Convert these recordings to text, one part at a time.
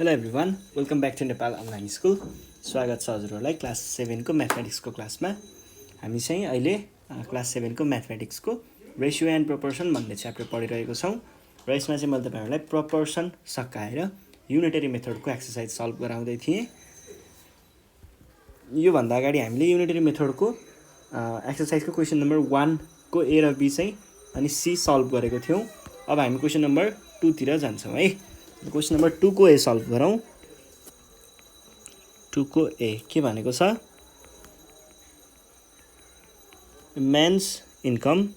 Hello everyone, welcome back to Nepal online school. स्वागत छ हजुरहरूलाई क्लास 7 को म्याथमेटिक्सको क्लासमा। हामी चाहिँ अहिले क्लास 7 को म्याथमेटिक्सको रेसियो एन्ड प्रोपोर्सन भन्ने च्याप्टर पढिरहेको छौँ र यसमा चाहिँ मैले तपाईँहरूलाई प्रोपोर्सन सकाएर युनिटरी मेथडको एक्सर्साइज सल्भ गराउँदै थिएँ। योभन्दा अगाडि हामीले युनिटरी मेथडको एक्सर्साइजको क्वेसन नम्बर 1 को ए र बी चाहिँ अनि सी सल्भ गरेको थियौँ। अब हामी क्वेसन नम्बर 2 तिर जान्छौँ है। क्वेसन नम्बर 2 को ए सल्भ गरौँ। 2 को ए के भनेको छ, men's income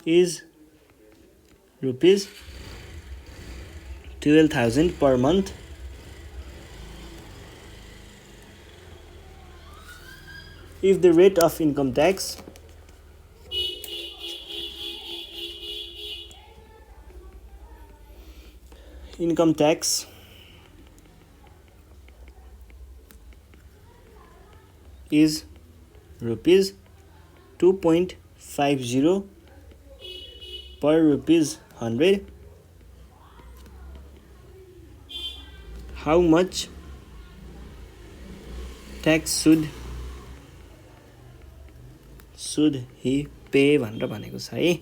is rupees 12,000 per month if the rate of income tax is rupees 2.50 per rupees 100. How much tax should he pay भनेर भनेको छ है।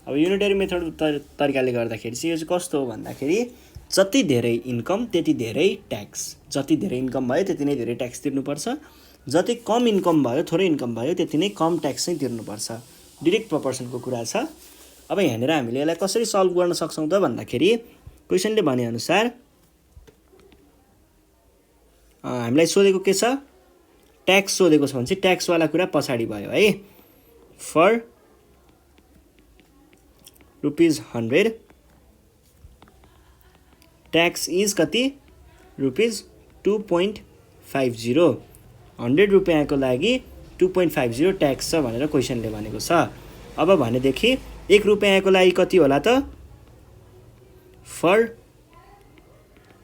अब युनिटरी मेथड तरिकाले गर्दाखेरि चाहिँ यो चाहिँ कस्तो हो भन्दाखेरि जति धेरै इन्कम त्यति धेरै ट्याक्स, जति धेरै इन्कम भयो त्यति नै धेरै ट्याक्स तिर्नुपर्छ, जति कम इन्कम भयो थोरै इन्कम भयो त्यति नै कम ट्याक्स चाहिँ तिर्नुपर्छ। डिरेक्ट प्रोपोर्सनको कुरा छ। अब यहाँनिर हामीले यसलाई कसरी सल्भ गर्न सक्छौँ त भन्दाखेरि क्वेसनले भनेअनुसार हामीलाई सोधेको के छ, ट्याक्स सोधेको छ भने चाहिँ ट्याक्सवाला कुरा पछाडि भयो है। फर रुपीज 100 ट्याक्स इज कति, रुपीज 2.50। 100 रुपियाँको लागि 2.50 ट्याक्स छ भनेर क्वेसनले भनेको छ। अब भनेदेखि 1 रुपियाँको लागि कति होला त, फर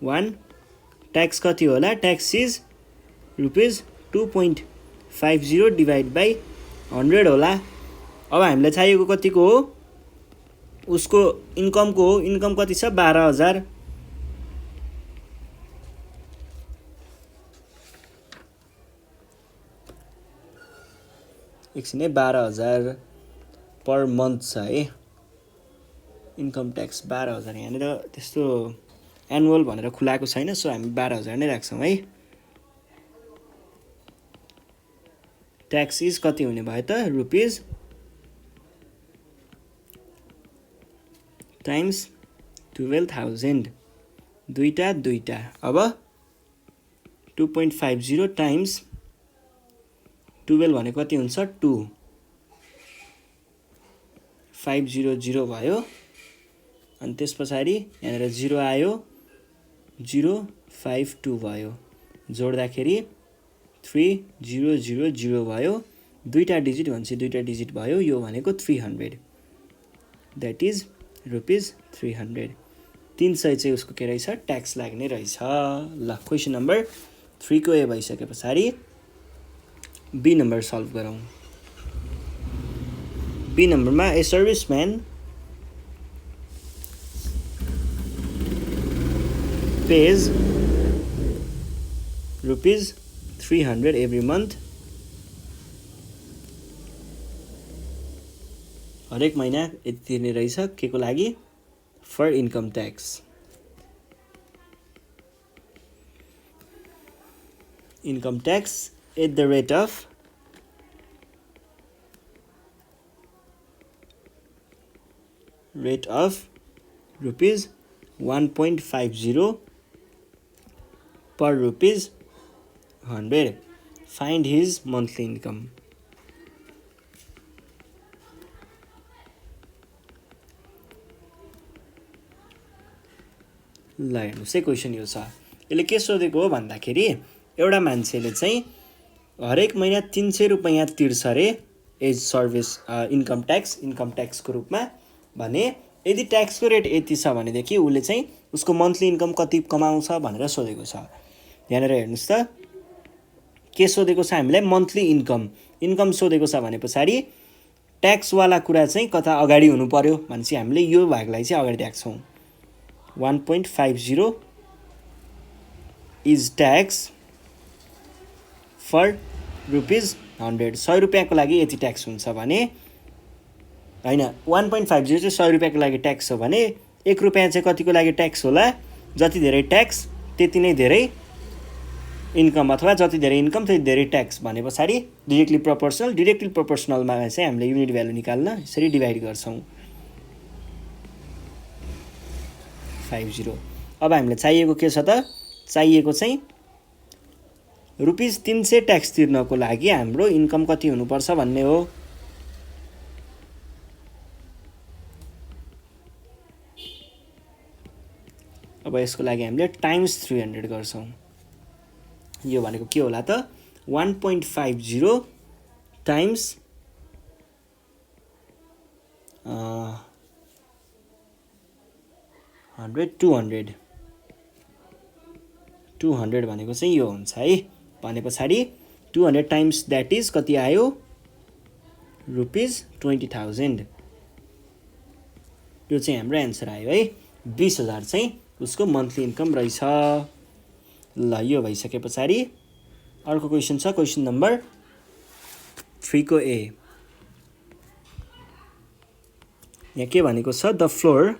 1 ट्याक्स कति होला, tax is rupees 2.50 divide by 100 होला। अब हामीलाई चाहिएको कतिको हो, उसको इन्कमको हो। इन्कम कति छ, 12,000। एकछिन है, 12,000 पर मन्थ छ है इन्कम ट्याक्स। 12,000 यहाँनिर त्यस्तो एनुअल भनेर खुलाएको छैन, सो हामी 12,000 नै राख्छौँ है। ट्याक्स इज कति हुने भयो त, रुपीज टाइम्स 12,000 दुईटा। अब 2.50 टाइम्स 12 भनेको कति हुन्छ, 2,500 भयो। अनि त्यस पछाडि यहाँनिर 0 आयो, 052 भयो। जोड्दाखेरि 3000 भयो। दुईटा डिजिट भनेपछि दुईटा डिजिट भयो। यो भनेको 300, द्याट इज रुपीज 300। 300 चाहिँ उसको के रहेछ, ट्याक्स लाग्ने रहेछ। ल, क्वेसन नम्बर 3 को ए भइसके पछाडि बी नम्बर सल्भ गरौँ। बी नम्बरमा ए serviceman pays rupees 300 every month, हरेक महिना यति तिर्ने रहेछ के को लागि, for income tax. Income tax at the rate of rupees 1.50 per rupees 100. Find his monthly income. ल हेर्नुहोस् है, क्वेसन यो छ। यसले के सोधेको हो भन्दाखेरि एउटा मान्छेले चाहिँ हरेक महिना 300 रुपियाँ तिर्छ अरे एज सर्भिस इन्कम ट्याक्सको रूपमा। भने यदि ट्याक्सको रेट यति छ भनेदेखि उसले चाहिँ उसको मन्थली इन्कम कति कमाउँछ भनेर सोधेको छ। यहाँनिर हेर्नुहोस् त, के सोधेको छ हामीलाई, मन्थली इन्कम सोधेको छ भने पछाडि ट्याक्सवाला कुरा चाहिँ कता अगाडि हुनु पर्यो भनेपछि हामीले यो भागलाई चाहिँ अगाडि राख्छौँ। 1.50 इज ट्याक्स फर रुपिज 100 100 रुपियाँको लागि यति ट्याक्स हुन्छ भने होइन 1.50 चाहिँ 100 रुपियाँको लागि ट्याक्स हो भने 1 रुपियाँ चाहिँ कतिको लागि ट्याक्स होला जति धेरै ट्याक्स त्यति नै धेरै इन्कम अथवा जति धेरै इन्कम त्यति धेरै ट्याक्स भने पछाडि डिरेक्टली प्रोपोर्सनलमा चाहिँ हामीले युनिट भ्यालु निकाल्न यसरी डिभाइड गर्छौँ 50। अब हामीलाई चाहिएको के छ त चाहिएको चाहिँ रुपिज 300 ट्याक्स तिर्नको लागि हाम्रो इन्कम कति हुनुपर्छ भन्ने हो। अब यसको लागि हामीले टाइम्स 300 गर्छौँ। यो भनेको के होला त 1.50 टाइम्स 100 200 भनेको चाहिँ यो हुन्छ है। भने पछाडि 200 टाइम्स द्याट इज कति आयो रुपिज 20,000। यो चाहिँ हाम्रो एन्सर आयो है। 20,000 चाहिँ उसको मन्थली इन्कम रहेछ। ल यो भइसके पछाडि अर्को क्वेसन छ क्वेसन नम्बर 3 को ए। यहाँ के भनेको छ the floor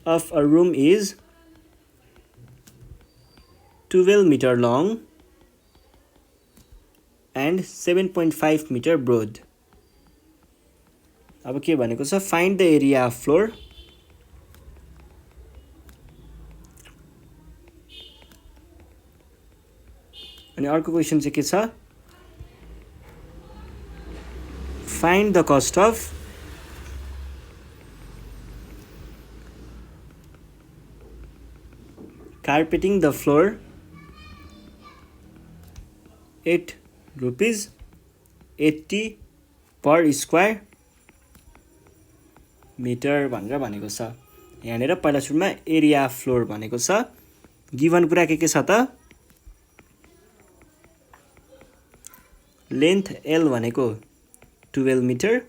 of a room is 12 meter long and 7.5 meter broad। अब के भनेको छ find the area of floor अनि अर्को क्वेसन चाहिँ के छ find the cost of carpeting the floor at ₹80 per square meter भनेर भनेको छ। यहाँनिर पहिला सुरुमा एरिया अफ फ्लोर भनेको छ। गिभन कुरा के छ त लेन्थ L भनेको 12 मिटर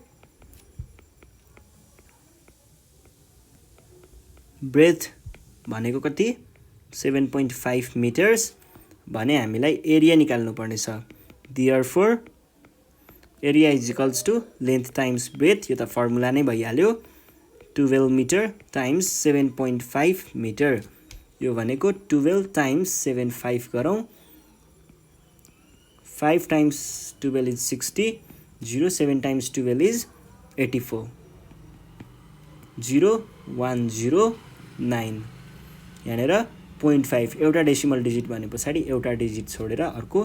ब्रेथ भनेको कति 7.5 मिटर्स भने हामीलाई एरिया निकाल्नु पर्ने छ। Therefore area is equals to length times breadth यो त फर्मुला नै भइहाल्यो 12 मिटर टाइम्स 7.5 मिटर यो भनेको 12 टाइम्स 7.5 गरौँ 5 टाइम्स 12 इज 60 07 टाइम्स 12 इज 84 0109 यहाँनिर 0.5 एउटा डेसिमल डिजिट भने पछाडि एउटा डिजिट छोडेर अर्को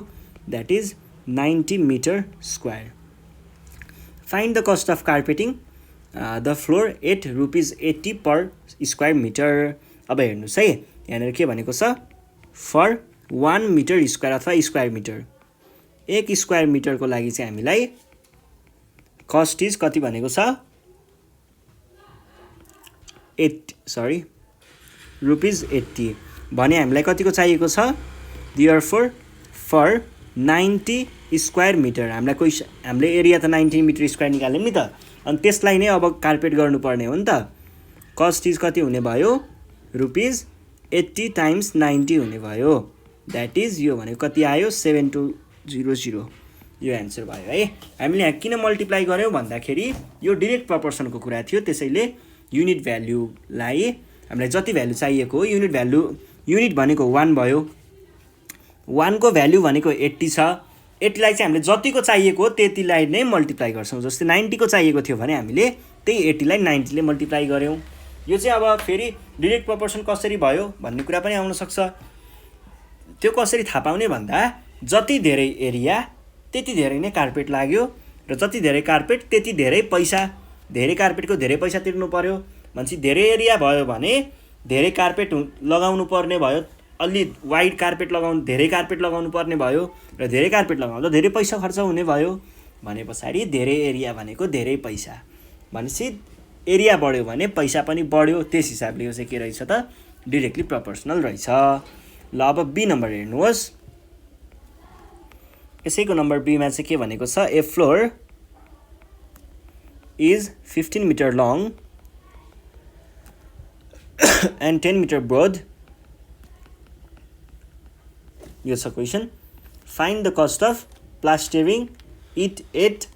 that is 90 metre square. Find the cost of carpeting the floor at ₹80 per square metre. अब हेर्नुहोस् है यहाँनिर के भनेको छ फर 1 मिटर स्क्वायर अथवा स्क्वायर मिटर 1 स्क्वायर मिटरको लागि चाहिँ हामीलाई कस्ट इज कति भनेको छ ₹80 भने हामीलाई कतिको चाहिएको छ देयरफोर फर 90 स्क्वायर मिटर हामीले एरिया त 90 मिटर स्क्वायर निकाल्यौँ नि त अनि त्यसलाई नै अब कार्पेट गर्नुपर्ने हो नि त। कस्ट इज कति हुने भयो ₹80 टाइम्स 90 हुने भयो द्याट इज यो भनेको कति आयो 7200 यो एन्सर भयो है। हामीले यहाँ किन मल्टिप्लाई गर्यौँ भन्दाखेरि यो डिरेक्ट प्रपोर्सनको कुरा थियो त्यसैले युनिट भ्यालुलाई हामीलाई जति भ्यालु चाहिएको हो युनिट भनेको 1 भयो 1 को भ्यालु भनेको 80 छ 80 लाई चाहिँ हामीले जतिको चाहिएको हो त्यतिलाई नै मल्टिप्लाई गर्छौँ। जस्तै 90 को चाहिएको थियो भने हामीले त्यही 80 लाई 90 ले मल्टिप्लाई गर्यौँ। यो चाहिँ अब फेरि डिरेक्ट प्रपोर्सन कसरी भयो भन्ने कुरा पनि आउन सक्छ। त्यो कसरी थाहा पाउने भन्दा जति धेरै एरिया त्यति धेरै नै कार्पेट लाग्यो र जति धेरै कार्पेट त्यति धेरै पैसा धेरै कार्पेटको धेरै पैसा तिर्नु पर्यो भनेपछि धेरै एरिया भयो भने धेरै कार्पेट लगाउनु पर्ने भयो अलि वाइड कार्पेट धेरै कार्पेट लगाउनु पर्ने भयो र धेरै कार्पेट लगाउँदा धेरै पैसा खर्च हुने भयो भने पछाडि धेरै एरिया भनेको धेरै पैसा भनेपछि एरिया बढ्यो भने पैसा पनि बढ्यो त्यस हिसाबले यो चाहिँ के रहेछ त डिरेक्टली प्रोपोर्सनल रहेछ। ल अब बी नम्बर हेर्नुहोस् यसैको नम्बर बी मा चाहिँ के भनेको छ a floor is 15 metre long and 10 meter broad. Here's a question. Find the cost of plastering it at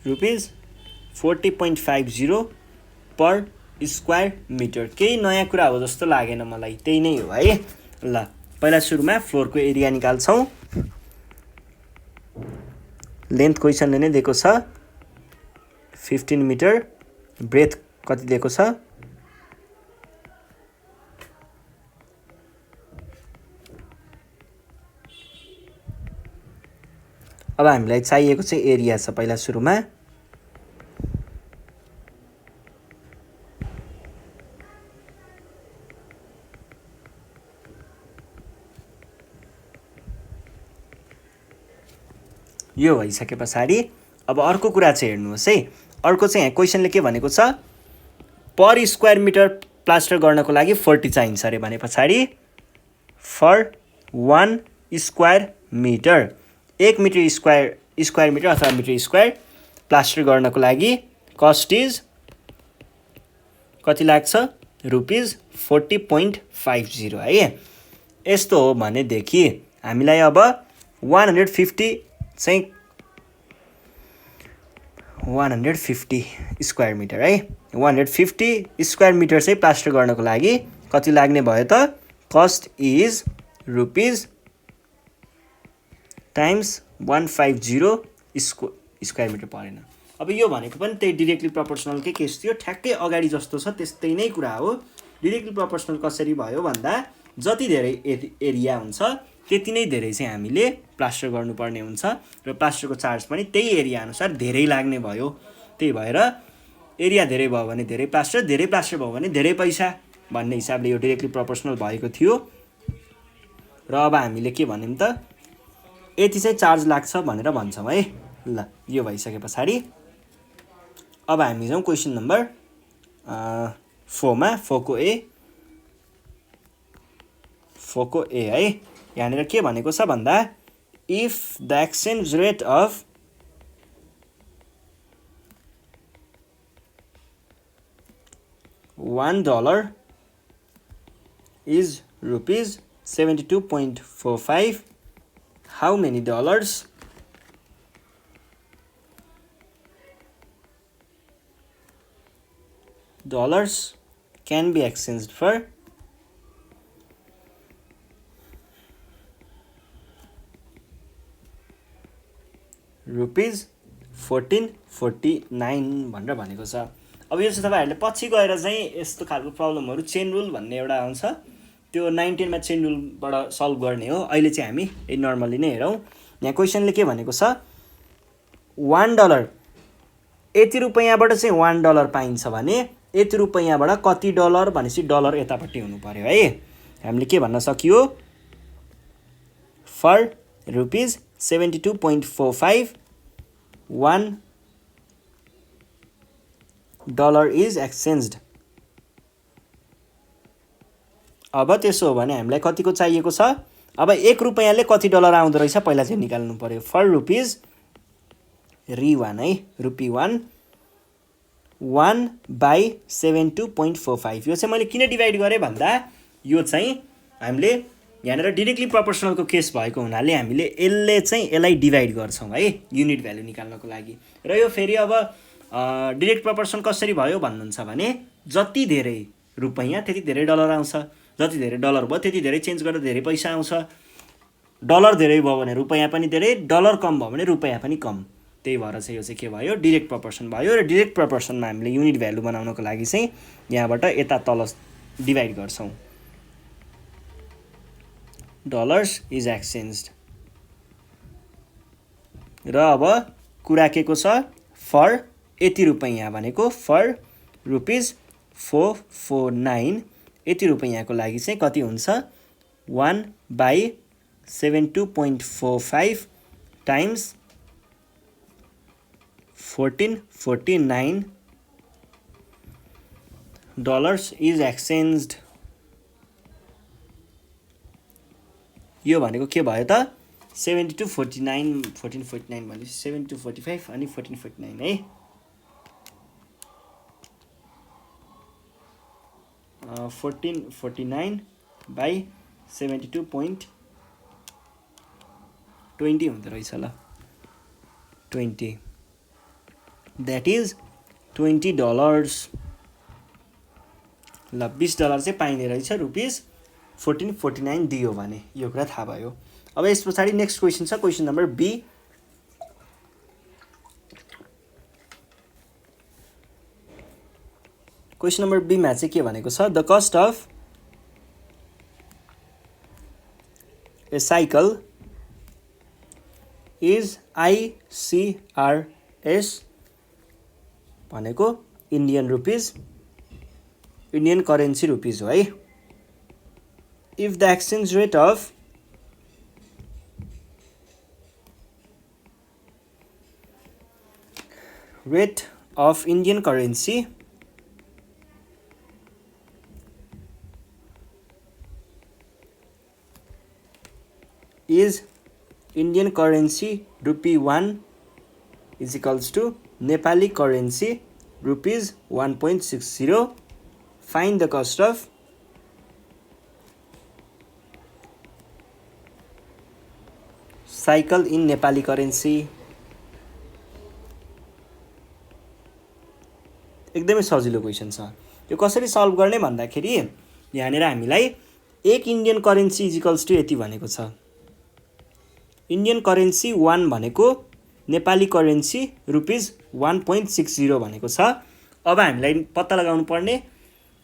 rupees 40.50 per square metre. केही नयाँ कुरा हो जस्तो लागेन मलाई, त्यही नै हो है. ल पहिला सुरुमा फ्लोरको एरिया निकाल्छौँ. लेन्थ क्वेसनले नै दिएको छ 15 मिटर. ब्रेथ कति दिएको छ? अब हामीलाई चाहिएको चाहिँ एरिया छ पहिला सुरुमा. यो भइसके पछाडि अब अर्को कुरा चाहिँ हेर्नुहोस् है. अर्को चाहिँ यहाँ क्वेसनले के भनेको छ, पर स्क्वायर मिटर प्लास्टर गर्नको लागि 40 चाहिन्छ अरे भने पछाडि for 1 square metre, 1 metre square metre अथवा मिटर स्क्वायर प्लास्टर गर्नको लागि कस्ट इज कति लाग्छ? रुपीज 40.50 है. यस्तो हो भनेदेखि हामीलाई अब 150 चाहिँ 150 स्क्वायर मिटर है. 150 स्क्वायर मिटर चाहिँ प्लास्टर गर्नको लागि कति लाग्ने भयो त? Cost is rupees times 150 square metre परेन. अब यो भनेको पनि त्यही डिरेक्टली प्रोपोर्सनलकै केस थियो. ठ्याक्कै अगाडि जस्तो छ त्यस्तै नै कुरा हो. डिरेक्टली प्रोपोर्सनल कसरी भयो भन्दा जति धेरै एरिया हुन्छ त्यति नै धेरै चाहिँ हामीले प्लास्टर गर्नुपर्ने हुन्छ र प्लास्टरको चार्ज पनि त्यही एरिया अनुसार धेरै लाग्ने भयो. त्यही भएर एरिया धेरै भयो भने धेरै प्लास्टर भयो भने धेरै पैसा भन्ने हिसाबले यो डिरेक्टली प्रोपोर्सनल भएको थियो. र अब हामीले के भन्यौँ त, यति चाहिँ चार्ज लाग्छ भनेर भन्छौँ है. ल यो भइसके पछाडि अब हामी जाउँ क्वेसन नम्बर 4 मा. 4 को ए है. यहाँनिर के भनेको छ भन्दा if the exchange rate of $1 is rupees 72.45, how many dollars can be exchanged for rupees 1449 भनेर भनेको छ. अब यो चाहिँ तपाईँहरूले पछि गएर चाहिँ यस्तो खालको प्रब्लमहरू चेन रुल भन्ने एउटा आउँछ, त्यो 19 मा चेन रुलबाट सल्भ गर्ने हो. अहिले चाहिँ हामी नर्मली नै हेरौँ. यहाँ क्वेसनले के भनेको छ, $1 यति रुपैयाँबाट चाहिँ $1 पाइन्छ भने यति रुपैयाँबाट कति डलर भनेपछि डलर यतापट्टि हुनु पर्यो है. हामीले के भन्न सकियो, फर रुपीज 72.45 $1 इज एक्सचेन्ज्ड. अब त्यसो हो भने हामीलाई कतिको चाहिएको छ, अब 1 रुपैयाँले कति डलर आउँदो रहेछ पहिला चाहिँ निकाल्नु पर्यो. फर रुपीज ₹1 है, ₹1 1/72.45. यो चाहिँ मैले किन डिभाइड गरेँ भन्दा यो चाहिँ हामीले यहाँनिर डिरेक्टली प्रोपोर्सनलको केस भएको हुनाले हामीले यसलाई डिभाइड गर्छौँ है युनिट भ्यालु निकाल्नको लागि. र यो फेरि अब डिरेक्ट प्रोपोर्सन कसरी भयो भन्नुहुन्छ भने जति धेरै रुपैयाँ त्यति धेरै डलर आउँछ, जति धेरै डलर भयो त्यति धेरै चेन्ज गर्दा धेरै पैसा आउँछ. डलर धेरै भयो भने रुपैयाँ पनि धेरै, डलर कम भयो भने रुपैयाँ पनि कम. त्यही भएर चाहिँ यो चाहिँ के भयो, डिरेक्ट प्रोपोर्सन भयो. र डिरेक्ट प्रोपोर्सनमा हामीले युनिट भ्यालु बनाउनको लागि चाहिँ यहाँबाट यता तल डिभाइड गर्छौँ. Dollars is exchanged. र अब कुरा के को छ, फर यति रुपैयाँ भनेको फर रुपीज 449 यति रुपैयाँको लागि चाहिँ कति हुन्छ, 1/72.45 टाइम्स 1449 डलर्स इज एक्सचेन्ज्ड. यो भनेको के भयो त 7249 1449 भनेपछि 7245 अनि 1449 है 1449 by 72.20 हुँदो रहेछ ल 20 that is $20 ल $20 चाहिँ पाइने रहेछ रुपिस 1449 दियो भने यो कुरा थाहा भयो अब यस पछाडि नेक्स्ट क्वेसन छ question number B question number B मा चाहिँ के भनेको छ the cost of a cycle is ICRS भनेको Indian rupees Indian currency rupees हो है if the exchange rate of Indian currency is Indian currency rupee 1 is equals to Nepali currency rupees 1.60 find the cost of cycle in Nepali currency एकदमै सजिलो question छ यो कसरी solve गर्ने भन्दाखेरि यहाँनिर हामीलाई एक Indian currency is equals to यति भनेको छ इन्डियन करेन्सी 1 भनेको नेपाली करेन्सी रुपिस 1.60 भनेको छ अब हामीलाई पत्ता लगाउनु पर्ने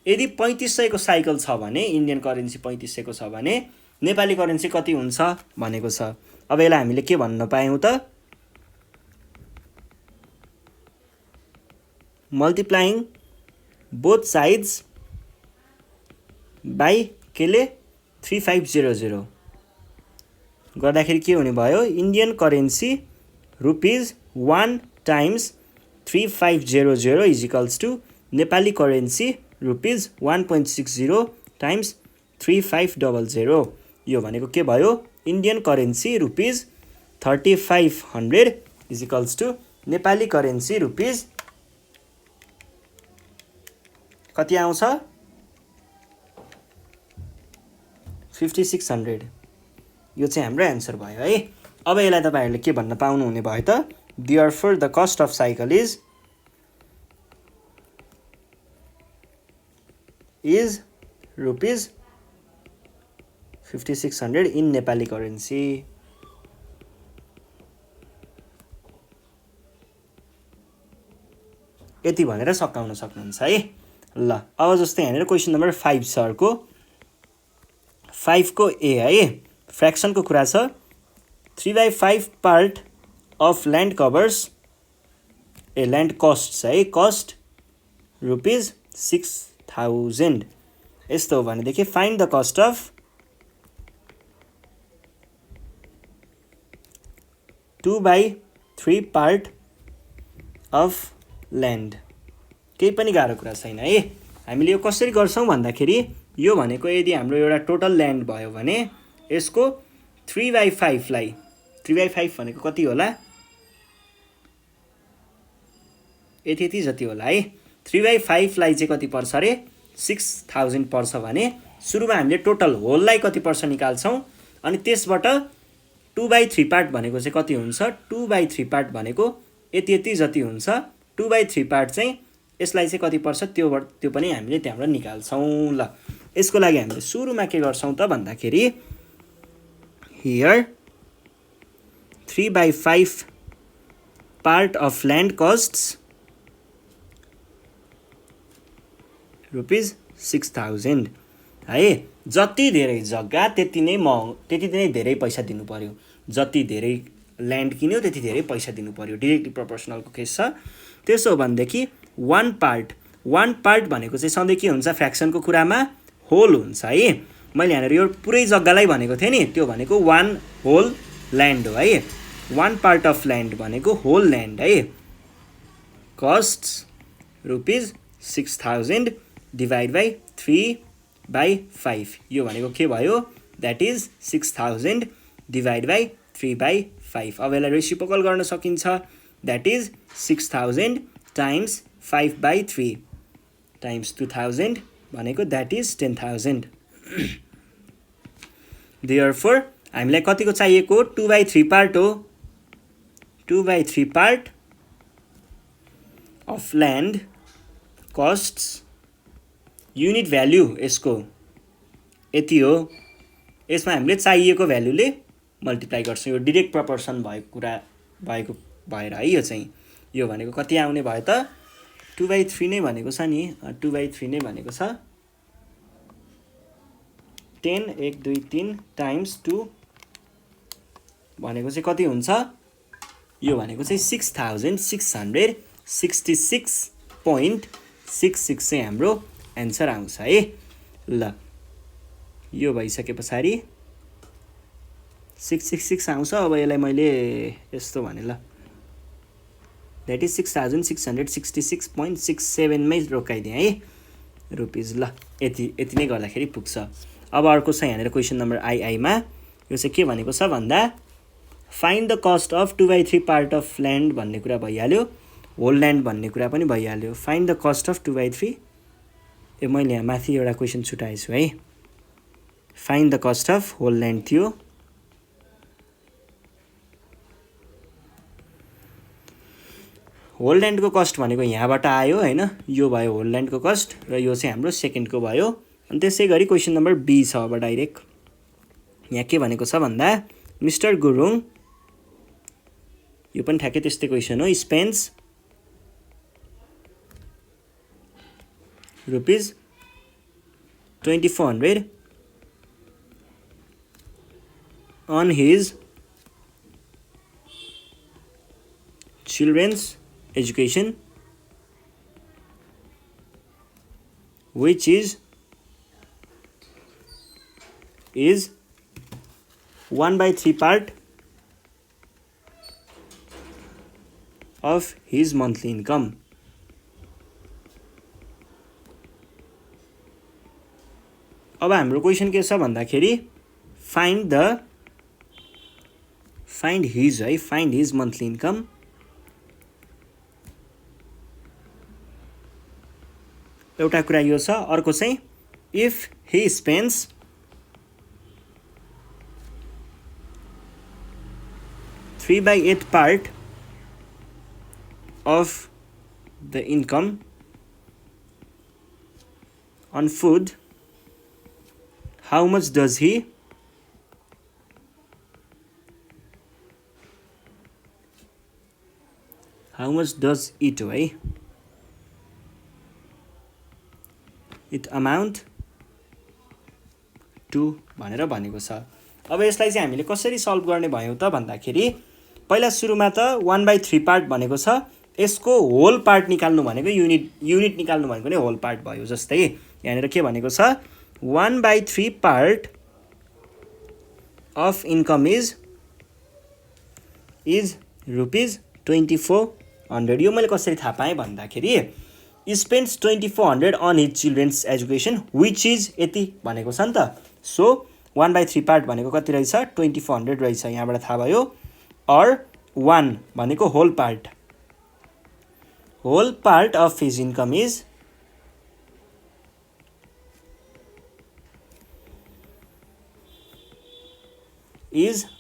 यदि 3500 को साइकल छ भने इन्डियन करेन्सी 3500 को छ भने नेपाली करेन्सी कति हुन्छ भनेको छ अब यसलाई हामीले के भन्न पायौं त multiplying both sides by केले 3500 गर्दाखेरि के हुने भयो Indian currency rupees 1 times 3500 is equals to Nepali currency rupees 1.60 times 3500 यो भनेको के भयो Indian currency rupees 3500 is equals to Nepali currency rupees कति आउँछ 5600 यो चाहिँ हाम्रो आन्सर भयो है अब यसलाई तपाईहरुले के भन्न पाउनु हुने भयो त therefore the cost of cycle is rupees 5600 in Nepali currency यति भनेर सकाउन सक्नुहुन्छ है ल अब जस्तै यहाँनिर क्वेसन नम्बर 5 छ अर्को 5 को ए है फ्र्याक्सन को कुरा छ 3/5 part of land covers A land cost है कस्ट रुपिस 6000 यस्तो हो भनेदेखि find the cost of 2/3 part of land केही पनि गाह्रो कुरा छैन है हामीले यो कसरी गर्छौं भन्दाखेरि यो भनेको यदि हाम्रो एउटा टोटल ल्यान्ड भयो भने यसको 3/5 लाई 3/5 भनेको कति होला यति जति होला है 3/5 लाई चाहिँ कति पर्छ रे 6000 पर्छ भने सुरुमा हामीले टोटल होललाई कति पर्छ निकाल्छौं अनि त्यसबाट 2/3 पार्ट भनेको चाहिँ कति हुन्छ 2/3 पार्ट भनेको यति जति हुन्छ 2/3 पार्ट चाहिँ यसलाई चाहिँ कति पर्छ त्यो पनि हामीले त्यहाँबाट निकाल्छौं ल यसको लागि हामीले सुरुमा के गर्छौं त भन्दाखेरि here 3/5 part of land costs rupees 6000 है जति धेरै जग्गा त्यति नै धेरै पैसा दिनु पर्यो जति धेरै ल्यान्ड किन्यो त्यति धेरै पैसा दिनु पर्यो डाइरेक्टली प्रोपोर्सनलको केस छ त्यसो हो भनेदेखि 1 पार्ट भनेको चाहिँ सधैँ के हुन्छ फ्र्याक्सनको कुरामा होल हुन्छ है मैले यहाँनिर यो पुरै जग्गालाई भनेको थिएँ नि त्यो भनेको 1 होल ल्यान्ड हो है 1 पार्ट अफ ल्यान्ड भनेको होल ल्यान्ड है कस्ट रुपिस 6000 डिभाइड बाइ 3/5 यो भनेको के भयो द्याट इज 6000 डिभाइड बाई 3/5। अब यसलाई रेसिप्रोकल गर्न सकिन्छ, द्याट इज 6000 टाइम्स 5/3 टाइम्स 2000 भनेको द्याट इज 10,000। देयरफोर हामीलाई कतिको चाहिएको 2/3 पार्ट हो, 2/3 part of land costs unit value यसको यति हो। यसमा हामीले चाहिएको भ्यालुले मल्टिप्लाई गर्छौँ। यो डिरेक्ट प्रपोर्सन भएको कुरा भएको भएर है, यो चाहिँ यो भनेको कति आउने भयो त 2/3 नै भनेको छ नि, 2/3 नै भनेको छ 10 1 2 3 टाइम्स 2 भनेको चाहिँ कति हुन्छ, यो भनेको चाहिँ 6666.66 चाहिँ हाम्रो एन्सर आउँछ है। ल यो भइसके पछाडि 666 आउँछ। अब यसलाई मैले यस्तो भने ल द्याट इज 6666.67 मै रोकाइदिएँ है रुपिज। ल यति नै गर्दाखेरि पुग्छ। अब अर्को छ यहाँनिर क्वेसन नम्बर आईमा, यो चाहिँ के भनेको छ भन्दा find the cost of 2/3 part of land भन्ने कुरा भइहाल्यो, होल ल्यान्ड भन्ने कुरा पनि भइहाल्यो। फाइन्ड द कस्ट अफ 2/3 ए मैले यहाँ माथि एउटा क्वेसन छुटाएछु है, find the cost of whole land थियो। होल ल्यान्डको कस्ट भनेको यहाँबाट आयो होइन, यो भयो होल ल्यान्डको कस्ट र यो चाहिँ हाम्रो सेकेन्डको भयो। अनि त्यसै गरी क्वेसन नम्बर बी छ अब डाइरेक्ट। यहाँ के भनेको छ भन्दा मिस्टर गुरुङ, यो पनि ठ्याक्कै त्यस्तै क्वेसन हो, spends rupees 2400 on his children's education, which is 1/3 part of his monthly income. अब हाम्रो क्वेसन के छ भन्दाखेरि फाइन्ड हिज मन्थली इन्कम। एउटा कुरा यो छ, अर्को चाहिँ if he spends 3/8 part of the income on food, how much does he it है, it amount to भनेर भनेको छ। अब यसलाई चाहिँ हामीले कसरी सल्भ गर्ने भयौँ त भन्दाखेरि पहिला सुरुमा त 1/3 पार्ट भनेको छ, यसको होल पार्ट निकाल्नु भनेको युनिट निकाल्नु भनेको नै होल पार्ट भयो। जस्तै यहाँनिर के भनेको छ 1/3 part of income is rupees 2400। यो मैले कसरी थाहा पाएँ भन्दाखेरि spends 2400 on his children's education which is यति भनेको छ नि त। सो 1/3 पार्ट भनेको कति रहेछ 2400 रहेछ, यहाँबाट थाहा भयो। और 1 भनेको whole part of his income is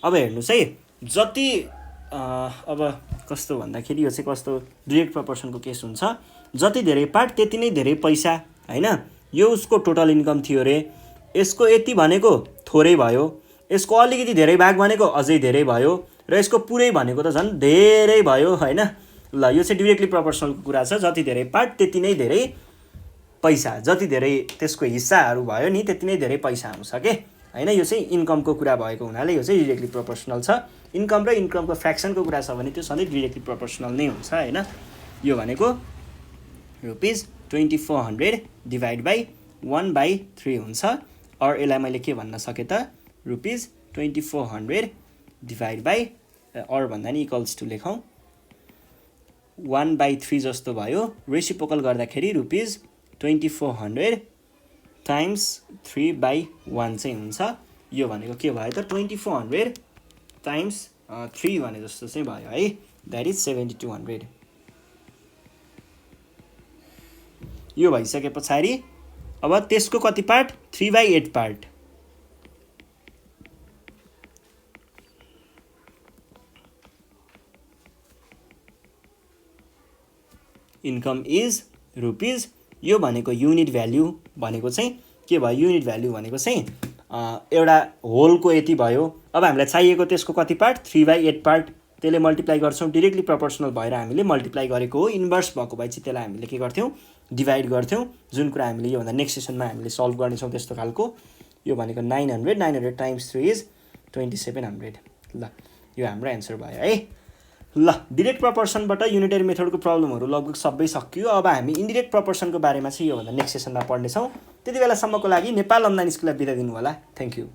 अब हेर्नुहोस् है, जति अब कस्तो भन्दाखेरि यो चाहिँ कस्तो डिरेक्ट प्रपोर्सनको केस हुन्छ, जति धेरै पार्ट त्यति नै धेरै पैसा हैन। यो उसको टोटल इन्कम थियो रे, यसको यति भनेको थोरै भयो, यसको अलिकति धेरै भाग भनेको अझै धेरै भयो र यसको पुरै भनेको त झन् धेरै भयो हैन। ल यो चाहिँ डिरेक्टली प्रपोर्सनलको कुरा छ, जति धेरै पार्ट त्यति नै धेरै पैसा, जति धेरै त्यसको हिस्साहरू भयो नि त्यति नै धेरै पैसा आउँछ के हैन। यो चाहिँ इन्कमको कुरा भएको हुनाले यो चाहिँ डिरेक्टली प्रपोर्सनल छ। इन्कम र इन्कमको फ्र्याक्सनको कुरा छ भने त्यो सधैँ डिरेक्टली प्रपोर्सनल नै हुन्छ हैन। यो भनेको रुपिज 2400 डिभाइड बाई 1/3 हुन्छ। और यसलाई मैले के भन्न सकेँ त रुपिज 2400 डिभाइड बाई और भन्दा नि इक्वल्स टु लेखौँ 1/3 जस्तो भयो। रेसिप्रोकल गर्दाखेरि रुपिज 2400 टाइम्स 3/1 चाहिँ हुन्छ। यो भनेको के भयो त 2400 टाइम्स 3 भने जस्तो चाहिँ भयो है, द्याट इज 7200। यो भइसके पछाडि अब त्यसको कति part, 3/8 part. Income is rupees. यो भनेको युनिट भ्याल्यु भनेको चाहिँ के भयो, युनिट भ्याल्यु भनेको चाहिँ एउटा होलको यति भयो। अब हामीलाई चाहिएको त्यसको कति पार्ट, 3/8 पार्ट। त्यसले मल्टिप्लाई गर्छौँ, डिरेक्टली प्रपोर्सनल भएर हामीले मल्टिप्लाई गरेको हो। इन्भर्स भएको भए चाहिँ त्यसलाई हामीले के गर्थ्यौँ, डिभाइड गर्थ्यौँ, जुन कुरा हामीले योभन्दा नेक्स्ट सेसनमा हामीले सल्भ गर्नेछौँ त्यस्तो खालको। यो भनेको 900 टाइम्स 3 इज 2700। ल यो हाम्रो एन्सर भयो है। ल डिरेक्ट प्रपोर्सनबाट युनिटरी मेथडको प्रब्लमहरू लगभग सबै सकियो। अब हामी इन्डिरेक्ट प्रपोर्सनको बारेमा चाहिँ योभन्दा नेक्स्ट सेसनमा पढ्नेछौँ। त्यति बेलासम्मको लागि नेपाल अनलाइन स्कुललाई बिदा दिनु होला। Thank you.